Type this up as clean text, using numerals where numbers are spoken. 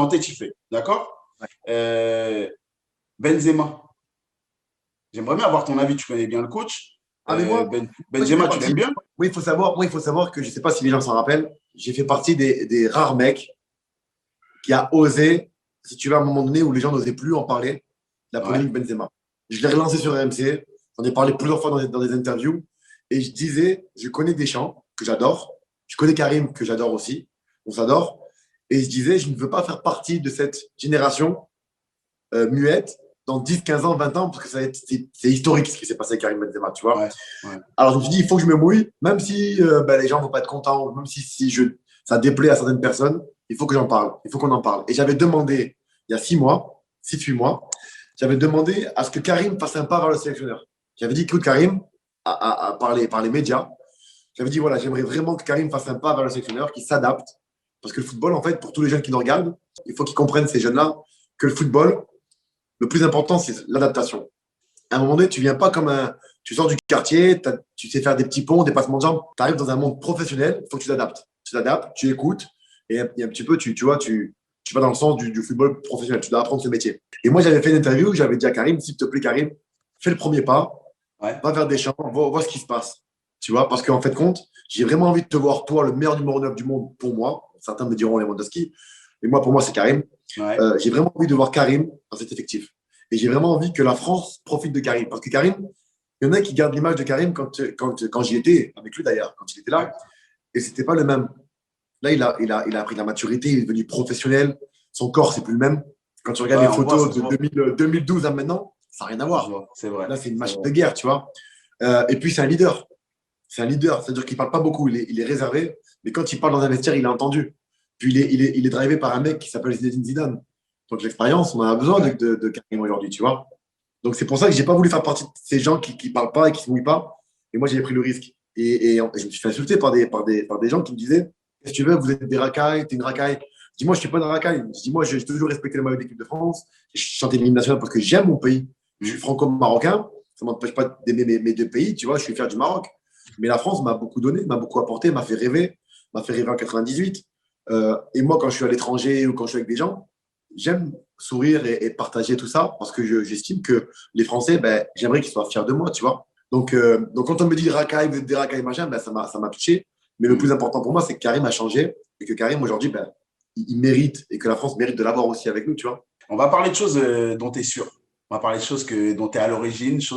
Nantais, tu fais. D'accord? Ouais. Benzema. J'aimerais bien avoir ton avis. Tu connais bien le coach. Ah, mais moi, j'ai fait Benzema, tu partie. l'aimes bien? Oui, il faut savoir que je ne sais pas si les gens s'en rappellent. J'ai fait partie des rares mecs qui a osé, si tu veux, à un moment donné où les gens n'osaient plus en parler, de la Ouais. polémique Benzema. Je l'ai relancé sur RMC. J'en ai parlé plusieurs fois dans des interviews. Et je disais, je connais Deschamps, que j'adore. Je connais Karim, que j'adore aussi. On s'adore. Et je disais, je ne veux pas faire partie de cette génération muette dans 10, 15 ans, 20 ans, parce que c'est historique ce qui s'est passé avec Karim Benzema, tu vois. Ouais. Ouais. Alors, je me suis dit, il faut que je me mouille, même si les gens ne vont pas être contents, même si ça déplaît à certaines personnes, il faut que j'en parle, il faut qu'on en parle. Et j'avais demandé, il y a 6 mois, 6, 8 mois, j'avais demandé à ce que Karim fasse un pas vers le sélectionneur. J'avais dit, écoute, Karim, par les médias, j'avais dit, voilà, j'aimerais vraiment que Karim fasse un pas vers le sélectionneur, qu'il s'adapte. Parce que le football, en fait, pour tous les jeunes qui nous regardent, il faut qu'ils comprennent, ces jeunes-là, que le football, le plus important, c'est l'adaptation. À un moment donné, tu viens pas comme un. Tu sors du quartier, tu sais faire des petits ponts, des passements de jambes. Tu arrives dans un monde professionnel, il faut que tu t'adaptes. Tu t'adaptes, tu écoutes, et un petit peu, tu vois, tu vas dans le sens du football professionnel. Tu dois apprendre ce métier. Et moi, j'avais fait une interview où j'avais dit à Karim, s'il te plaît, Karim, fais le premier pas, Ouais. va vers Deschamps, vois ce qui se passe. Tu vois, parce qu'en fait, compte, j'ai vraiment envie de te voir, toi, le meilleur numéro 9 du monde pour moi. Certains me diront Lewandowski, mais moi, pour moi, c'est Karim. Ouais. J'ai vraiment envie de voir Karim dans cet effectif. Et j'ai vraiment envie que la France profite de Karim. Parce que Karim, il y en a qui gardent l'image de Karim quand j'y étais, avec lui d'ailleurs, quand il était Ouais. là, et c'était pas le même. Là, il a appris de la maturité, il est devenu professionnel, son corps, c'est plus le même. Quand tu regardes Ouais, les on voit, ça photos se de voit. 2012 à maintenant, ça n'a rien à Ça se voir. voit. C'est vrai. Là, c'est une C'est machine vrai. de guerre, tu vois. Et puis, c'est un leader. C'est un leader, c'est-à-dire qu'il ne parle pas beaucoup, il est réservé, mais quand il parle dans un vestiaire, il est entendu. Puis, il est drivé par un mec qui s'appelle Zinedine Zidane. Donc, l'expérience, on en a besoin Ouais. de Karim aujourd'hui, tu vois. Donc, c'est pour ça que je n'ai pas voulu faire partie de ces gens qui ne parlent pas et qui ne se mouillent pas. Et moi, j'ai pris le risque. Et je me suis fait insulter par des gens qui me disaient, qu'est-ce que tu veux, vous êtes des racailles, t'es une racaille. Je dis, moi, je ne suis pas une racaille. Je dis, moi, j'ai toujours respecté le maillot d'équipe de France. Je chantais l'hymne national parce que j'aime mon pays. Je suis Mm. franco-marocain. Ça ne m'empêche pas d'aimer mes deux pays, tu vois. Je suis fier du Maroc. Mais la France m'a beaucoup donné, m'a beaucoup apporté, m'a fait rêver en 98. Et moi, quand je suis à l'étranger ou quand je suis avec des gens, j'aime sourire et partager tout ça parce que j'estime que les Français, ben, j'aimerais qu'ils soient fiers de moi, tu vois. Donc quand on me dit racaille, vous êtes des racailles, machin, ben, ça m'a touché. Mais le plus Mm. important pour moi, c'est que Karim a changé et que Karim, aujourd'hui, ben, il mérite et que la France mérite de l'avoir aussi avec nous, tu vois. On va parler de choses dont tu es sûr. On va parler de choses dont tu es à l'origine, choses